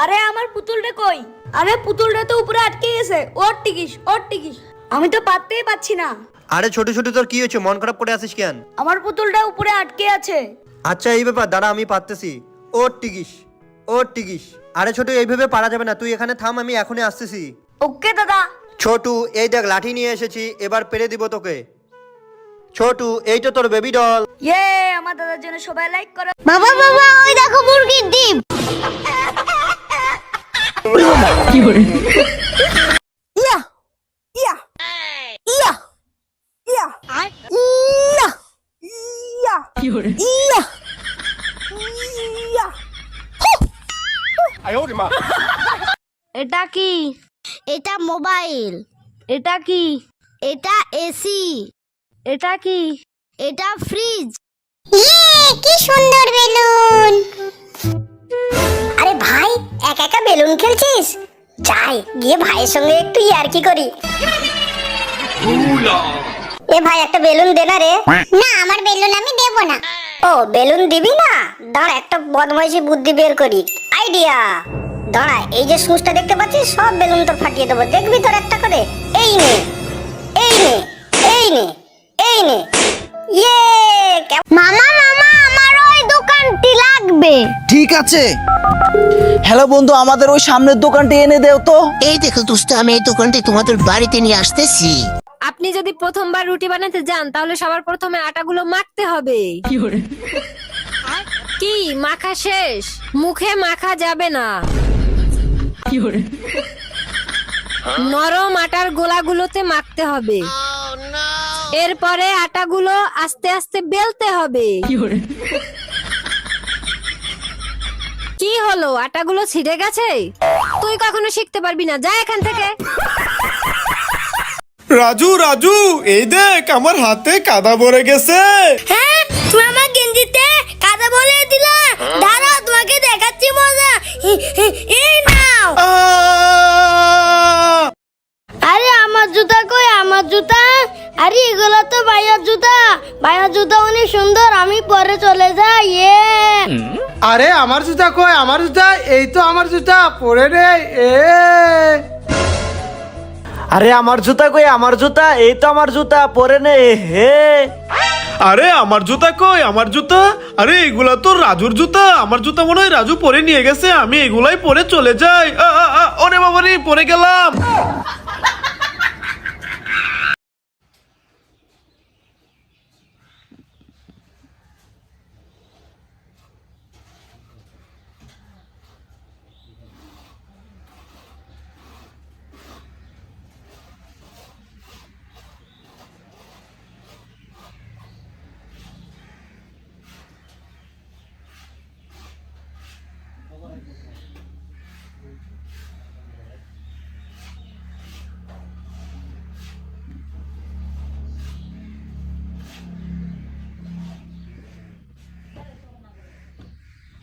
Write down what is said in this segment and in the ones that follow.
আরে আমার পুতুলটা কই? আরে পুতুলটা তো উপরে আটকে গেছে। ওর টিকিস, ওর টিকিস। আমি তো পাততেই পাচ্ছি না। আরে ছোট ছোট তোর কি হয়েছে, মন খারাপ করে আছিস কেন? আমার পুতুলটা উপরে আটকে আছে। আচ্ছা এই ব্যাপার, দাঁড়া আমি পারতেছি। ওর টিকিস, ওর টিকিস। আরে ছোটু এইভাবে পারা যাবে না, তুই এখানে থাম, আমি এখনই আসতেছি। ওকে দাদা। ছোটু এই দেখ লাঠি নিয়ে এসেছি, এবার পেরে দিব তোকে। ছোটু এই তো তোর বেবি ডল। ইয়ে, আমার দাদার জন্য সবাই লাইক করো। বাবা বাবা ওই দেখো মুরগির ডিম। ইয়া ইয়া ইয়া ইয়া ইয়া ইয়া ইয়া ইয়া। এটা কি? এটা মোবাইল। এটা কি? এটা এসি। এটা কি? এটা ফ্রিজ। কি সুন্দর বেলুন। আরে ভাই একা একা বেলুন খেলছিস? যাই গিয়ে ভাইয়ের সঙ্গে একটু ইয়ার্কি করি। এ ভাই একটা বেলুন দে না রে। না আমার বেলুন আমি দেব না। ও বেলুন দিবি না? দাঁড়া একটা বদমাইশি বুদ্ধি বের করি। আইডিয়া। দাঁড়া এই যে সুচটা দেখতে পাচ্ছিস, সব বেলুন তো ফাটিয়ে দেবো, দেখবি তোর একটা করে। এই নে এই নে এই নে এই নে। ইয়ে মামা মামা আমার ওই দোকানটি লাগবে। ঠিক আছে। হ্যালো বন্ধু, আমাদের ওই সামনের দোকানটি এনে দেও তো। এই দেখো দোস্ত, আমি এই দোকানটি তোমাদের বাড়িতে নিয়ে আসতেছি। আপনি যদি প্রথমবার রুটি বানাতে যান তাহলে সবার প্রথমে আটাগুলো মাখতে হবে। কি মাখা শেষ? মুখে মাখা যাবে না। নরম আটার গোলাগুলোতে মাখতে হবে। এরপরে আটাগুলো আস্তে আস্তে বেলতে হবে। কি হলো, আটাগুলো ছিঁড়ে গেছে? তুই কখনো শিখতে পারবি না, যা এখান থেকে। রাজু রাজু এই দেখ আমার হাতে কাদা ভরে গেছে। হ্যাঁ তুমি আমার গেঞ্জিতে কাদা বলে দিলা। দাঁড়াও তোমাকে দেখাচ্ছি মজা। এই নাও। আরে আমার জুতা কই? আমার জুতা? আরে এগুলো তো ভাইয়ার জুতা। ভাইয়ার জুতা অনেক সুন্দর, আমি পরে চলে যাই। আরে আমার জুতা কই? আমার জুতা এই তো, আমার জুতা পরে রে। আরে আমার জুতা কই? আমার জুতা এই তো, আমার জুতা পরে নে। হে আরে আমার জুতা কই? আমার জুতা? আরে এগুলা তো রাজুর জুতা। আমার জুতা মনে হয় রাজু পরে নিয়ে গেছে, আমি এগুলাই পরে চলে যাই। ওরে বাবা রে, পরে গেলাম।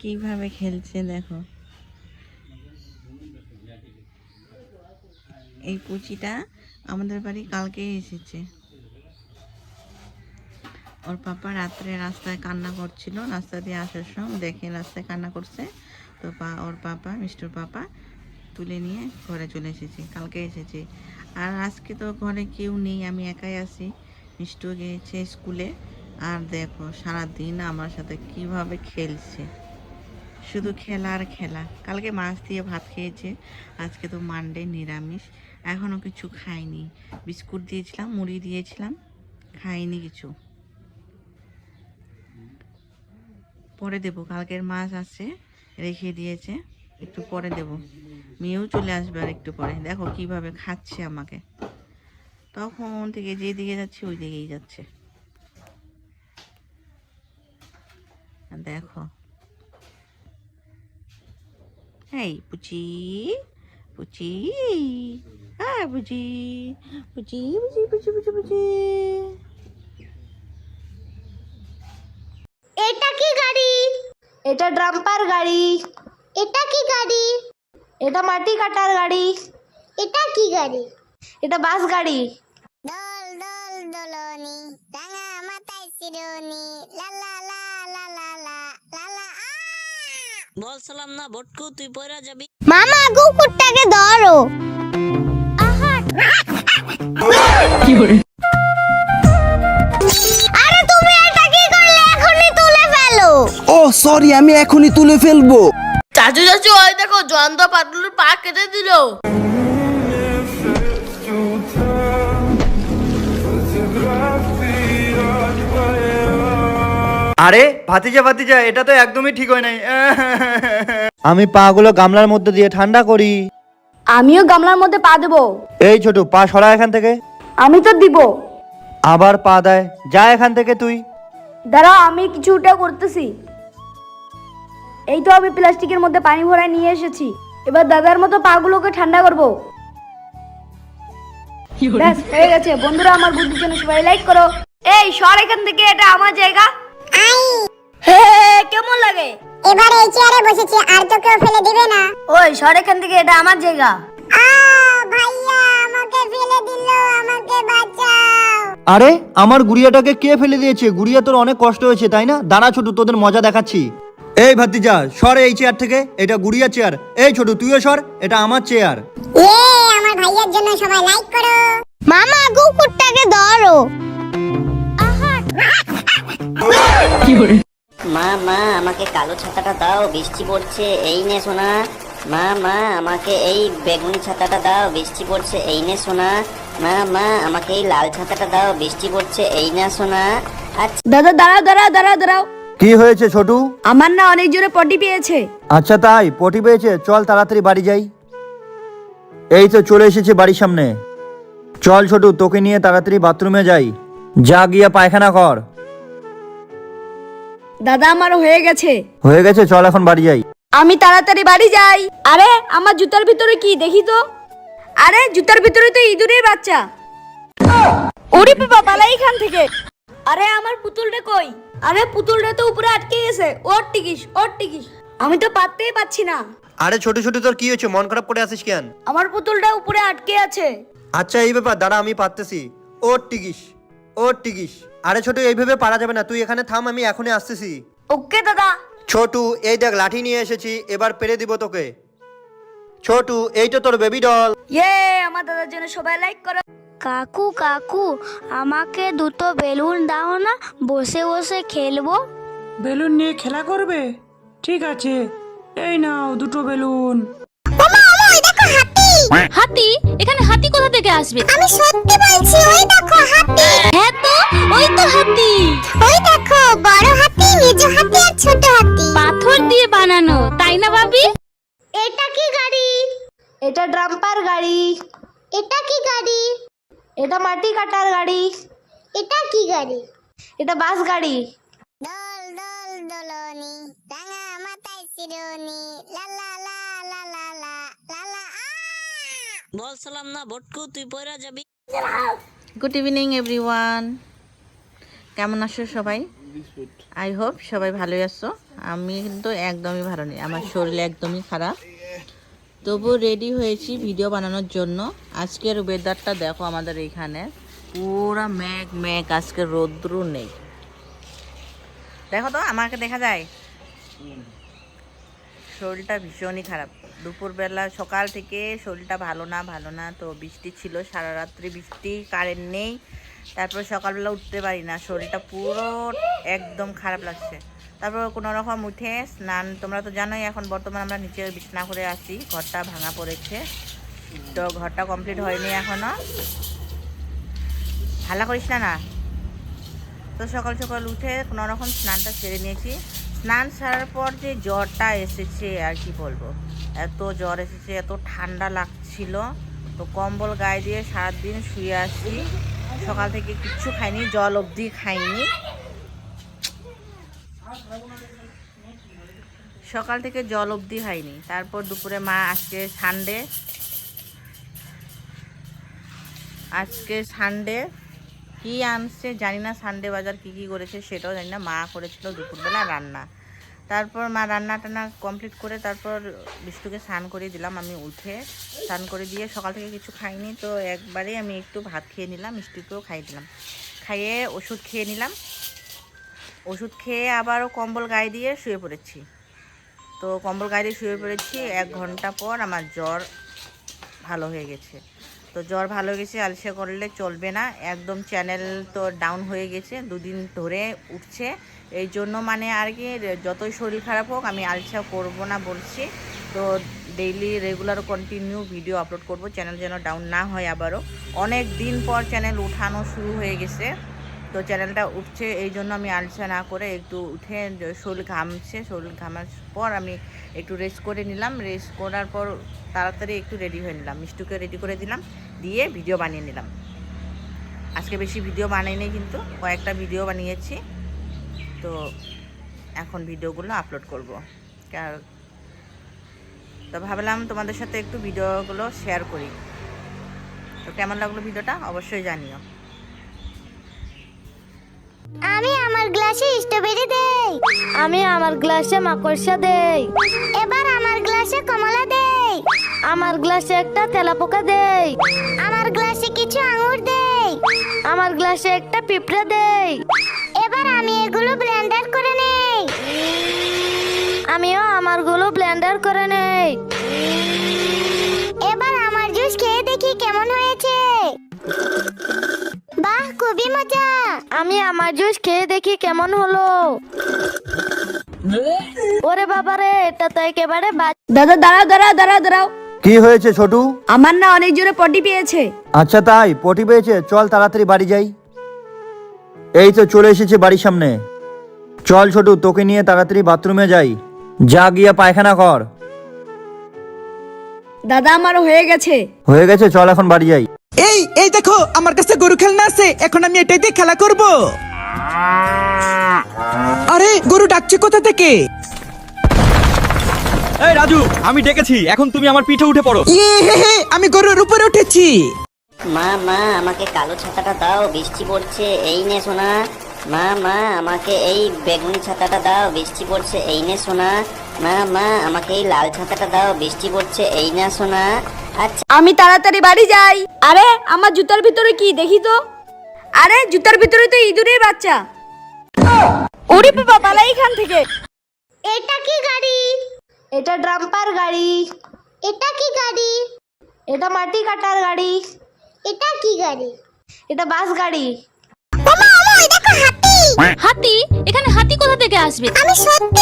কিভাবে খেলছে দেখো। এই পুচিটা আমাদের বাড়ি কালকে এসেছে। ওর পাপা রাত্রে রাস্তায় কান্না করছিল, রাস্তা দিয়ে আসার সময় দেখে রাস্তায় কান্না করছে, তো ওর পাপা মিষ্টুর পাপা তুলে নিয়ে ঘরে চলে এসেছে, কালকে এসেছে। আর আজকে তো ঘরে কেউ নেই, আমি একাই আছি। মিষ্টু গিয়েছে স্কুলে। আর দেখো সারাদিন আমার সাথে কিভাবে খেলছে, শুধু খেলা আর খেলা। কালকে মাছ দিয়ে ভাত খেয়েছে, আজকে তো মানডে নিরামিষ, এখনও কিছু খাইনি। বিস্কুট দিয়েছিলাম, মুড়ি দিয়েছিলাম, খাইনি কিছু। পরে দেবো, কালকের মাছ আছে রেখে দিয়েছে, একটু পরে দেবো। মেয়েও চলে আসবে আর একটু পরে। দেখো কিভাবে খাচ্ছে আমাকে, তখন থেকে যেদিকে যাচ্ছে ওই দিকেই যাচ্ছে। দেখো এই পুচি পুচি, হ্যাঁ পুচি পুচি পুচি পুচি পুচি পুচি। এটা কি গাড়ি? এটা ড্রাম্পার গাড়ি। এটা কি গাড়ি? এটা মাটি কাটার গাড়ি। এটা কি গাড়ি? এটা বাস গাড়ি। দল দল দলনি রাঙা মাথায় শিরোনি লা লা লা লা লা লা লা লা। বলছিলাম না ভটকু তুই পয়রা যাবি। মামা কুকুরটাকে ধরো। আরে তুমি এটা কি করলে? এখনই তুলে ফেলো। ও সরি, আমি এখনই তুলে ফেলবো। চাচু চাচু ওই দেখো জয়ন্ত পাটলুর পা কেটে দিল। আরে ভাতিজা ভাতিজা, এটা তো একদমই ঠিক হয় নাই। আমি পাগুলো গামলার মধ্যে দিয়ে ঠান্ডা করি। আমিও গামলার মধ্যে পা দেবো। এই ছোট, পা সরা এখান থেকে। আমি তো দিব। আবার পা দেয়, যা এখান থেকে তুই। দাঁড়াও, আমি কিছুটা করতেছি। এই তো আমি প্লাস্টিকের মধ্যে পানি ভরায় নিয়ে এসেছি। এবার দাদার মতো পাগুলোকে ঠান্ডা করব। ব্যাস হয়ে গেছে। বন্ধুরা, আমার বুদ্ধির জন্য সবাই লাইক করো। এই সর এখান থেকে, এটা আমার জায়গা। হে কেমন লাগে? এবার এই চেয়ারে বসেছি, আর তো কেউ ফেলে দিবে না। ওই সর এখান থেকে, এটা আমার জায়গা। ভাইয়া আমাকে ফেলে দিল, আমাকে বাঁচাও। আরে আমার গুড়িয়াটাকে কে ফেলে দিয়েছে? গুড়িয়া তোর অনেক কষ্ট হয়েছে তাই না? দাঁড়া ছোট, তোদের মজা দেখাচ্ছি। এই ভাতিজা সর এই চেয়ার থেকে, এটা গুড়িয়া চেয়ার। এই ছোট তুইও সর, এটা আমার চেয়ার। আমার ভাইয়ার জন্য সবাই লাইক করো। মামা কুকুরটাকে ধরো। মা মা আমাকে কালো ছাতাটা দাও, বৃষ্টি পড়ছে। এই নে সোনা। মা মা আমাকে এই বেগুনি ছাতাটা দাও, বৃষ্টি পড়ছে। এই নে সোনা। মা মা আমাকে এই লাল ছাতাটা দাও, বৃষ্টি পড়ছে। এই না সোনা। আচ্ছা দাদা দাঁড়াও দাঁড়াও দাঁড়াও দাঁড়াও। কি হয়েছে ছোটু? আমার না অনেক জোরে পটি পেয়েছে। আচ্ছা তাই, পটি পেয়েছে? চল তাড়াতাড়ি বাড়ি যাই। এই তো চলে এসেছি বাড়ির সামনে। চল ছোটু, তোকে নিয়ে তাড়াতাড়ি বাথরুমে যাই। যা গিয়ে পায়খানা কর। দাদা আমার হয়ে গেছে। হয়ে গেছে, চল এখন বাড়ি যাই। আমি তাড়াতাড়ি বাড়ি যাই। আরে আমার জুতার ভিতরে কি দেখি তো? আরে জুতার ভিতরে তো ইঁদুরের বাচ্চা। ওরে বাবা, পালাই এখান থেকে। আরে আমার পুতুলটা কই? আরে পুতুলটা তো উপরে আটকে গেছে। ওর টিকিস, ওর টিকিস। আমি তো পাততেই পাচ্ছি না। আরে ছোট ছোট, তোর কি হয়েছে? মন খারাপ করে আছিস কেন? আমার পুতুলটা উপরে আটকে আছে। আচ্ছা এই ব্যাপার, দাঁড়া আমি পারতেছি। ওর টিকিস, ওর টিকিস। আরে ছোট, এইভাবে পারা যাবে না, তুই এখানে থাম, আমি এখনই আসতেছি। ওকে দাদা। ছোটু এই দেখ লাঠি নিয়ে এসেছি, এবার পেরে দিব তোকে। ছোটু এই তো তোর বেবি ডল। ইয়ে, আমার দাদার জন্য সবাই লাইক করো। কাকু কাকু আমাকে দুটো বেলুন দাও না, বসে বসে খেলবো। বেলুন নিয়ে খেলা করবে? ঠিক আছে, এই নাও দুটো বেলুন। হাতি? এখানে হাতি কোথা থেকে আসবে? আমি সত্যি বলছি, ওই দেখো হাতি। হ্যাঁ তো, ওই তো হাতি। ওই দেখো বড় হাতি, মেজ হাতি আর ছোট হাতি। পাথর দিয়ে বানানো, তাই না ভাবি? এটা কি গাড়ি? এটা ড্রাম্পার গাড়ি। এটা কি গাড়ি? এটা মাটি কাটার গাড়ি। এটা কি গাড়ি? এটা বাস গাড়ি। দল দল দলনি রাঙা মাথায় শিরোনি লা লা লা লা লা লা লা লা। বলছিলাম না ভটকু তুই পয়রা যাবি। গুড ইভিনিং এভরিওয়ান, কেমন আছো সবাই? আই হোপ সবাই ভালোই আছো। আমি কিন্তু একদমই ভালো নেই, আমার শরীর একদমই খারাপ। তবু রেডি হয়েছি ভিডিও বানানোর জন্য। আজকের ওয়েদারটা দেখো, আমাদের এইখানে পুরা মেঘ মেঘ, আজকে রৌদ্র নেই। দেখো তো, আমাকে দেখা যায়? শরীরটা ভীষণই খারাপ। দুপুরবেলা সকাল থেকে শরীরটা ভালো না। তো বৃষ্টি ছিল, সারা রাত্রি বৃষ্টি, কারেন্ট নেই। তারপর সকালবেলা উঠতে পারি না, শরীরটা পুরো একদম খারাপ লাগছে। তারপর কোনো রকম উঠে স্নান, তোমরা তো জানোই এখন বর্তমানে আমরা নিচে বিছানা করে আসি, ঘরটা ভাঙা পড়েছে, তো ঘরটা কমপ্লিট হয়নি এখনো। হাল্লা করিস না। তো সকাল সকাল উঠে কোনো রকম স্নানটা সেরে নিয়েছি। স্নান সারার পর যে জ্বরটা এসেছে আর কি বলবো, এত জ্বর এসেছে, এত ঠান্ডা লাগছিল। তো কম্বল গায়ে দিয়ে সারাদিন শুয়ে আসি, সকাল থেকে কিচ্ছু খাইনি, জল অবধি খাইনি। সকাল থেকে জল অবধি খাইনি। তারপর দুপুরে মা, আজকে সানডে কি আনছে জানি না, সানডে বাজার কি করেছে সেটাও জানি না। মা করেছিল দুপুরবেলা রান্না। তারপর মা রান্না টান্না কমপ্লিট করে তারপর বিষ্টুকে স্নান করে দিলাম। আমি উঠে স্নান করে দিয়ে সকাল থেকে কিছু খাইনি, তো একবারে আমি একটু ভাত খেয়ে নিলাম, মিষ্টিকেও খাইয়ে দিলাম। খাইয়ে ওষুধ খেয়ে নিলাম। ওষুধ খেয়ে আবারও কম্বল গায়ে দিয়ে শুয়ে পড়েছি। তো কম্বল গায়ে দিয়ে শুয়ে পড়েছি। 1 ঘন্টা পর আমার জ্বর ভালো হয়ে গেছে। তো জ্বর ভালো হয়ে গেছে, আলসে করলে চলবে না, একদম চ্যানেল তো ডাউন হয়ে গেছে, 2 দিন ধরে উঠছে। এই জন্য মানে আর কি যতই শরীর খারাপ হোক আমি আলসা করব না বলছি। তো daily regular continue video upload করব, চ্যানেল যেন ডাউন না হয়। আবারও অনেক দিন পর চ্যানেল উঠানো শুরু হয়ে গেছে, তো চ্যানেলটা উঠছে, এই জন্য আমি আলসা না করে একটু উঠে শরীর ঘামছে, শরীর ঘামার পর আমি একটু রেস্ট করে নিলাম। রেস্ট করার পর তাড়াতাড়ি একটু রেডি হয়ে নিলাম, মিষ্টুকে রেডি করে দিলাম, দিয়ে ভিডিও বানিয়ে নিলাম। আজকে বেশি ভিডিও বানাইনি, কিন্তু কয়েকটা ভিডিও বানিয়েছি। তো এখন ভিডিওগুলো আপলোড করব। তো ভাবলাম তোমাদের সাথে একটু ভিডিওগুলো শেয়ার করি। তো কেমন লাগলো ভিডিওটা অবশ্যই জানিও। আমি আমার গ্লাসে স্ট্রবেরি দেই, আমি আমার গ্লাসে মাকড়সা দেই, এবার আমার গ্লাসে কমলা দেই, আমার গ্লাসে একটা তেলাপোকা দেই, আমার গ্লাসে কিছু আঙ্গুর দেই, আমার গ্লাসে একটা পিঁপড়া দেই। এবার আমি এগুলো ব্লেন্ডার করে নেই, আমিও আমারগুলো ব্লেন্ডার করে নেই। এবার আমার জুস খেয়ে দেখি কেমন হয়েছে। বাহ, খুবই মজা। আমি আমার জুস খেয়ে দেখি কেমন হলো। ওরে বাবারে, এটা তো একেবারে দাদা দাঁড়াও দাঁড়াও দাঁড়াও দাঁড়াও। কি হয়েছে ছোটু? আমার না অনেক জোরে পটি পেয়েছে। আচ্ছা তাই, পটি পেয়েছে, চল তাড়াতাড়ি বাড়ি যাই। এই তো চলে এসেছে বাড়ির সামনে। চল ছোটু, তোকে নিয়ে তাড়াতাড়ি বাথরুমে যাই, যা গিয়ে পায়খানা কর। দাদা আমার হয়ে গেছে। হয়ে গেছে, চল এখন বাড়ি যাই। এই এই দেখো, আমার কাছে গরু খেলনা আছে, এখন আমি এটাই দিয়ে খেলা করব। আরে গরু ডাকছে কোথা থেকে? এই রাজু, আমি ডেকেছি, এখন তুমি আমার পিঠে উঠে পড়ো। আমি গরুর উপরে উঠেছি। মা মা আমাকে কালো ছাতাটা দাও, বৃষ্টি পড়ছে, এই নে সোনা। মা মা আমাকে এই বেগুনি ছাতাটা দাও, বৃষ্টি পড়ছে, এই নে সোনা। মা মা আমাকে এই লাল ছাতাটা দাও, বৃষ্টি পড়ছে, এই না সোনা। আচ্ছা আমি তাড়াতাড়ি বাড়ি যাই। আরে আমার জুতার ভিতরে কি দেখি তো? আরে জুতার ভিতরে তো ইঁদুরের বাচ্চা। ওরে বাবা, পালাই এখান থেকে। এটা কি গাড়ি? এটা ড্রাম্পার গাড়ি। এটা কি গাড়ি? এটা মাটি কাটার গাড়ি। এটা কি গাড়ি? এটা বাস গাড়ি। মামা, এই দেখো হাতি। হাতি? এখানে হাতি কোথা থেকে আসবে? আমি সত্যি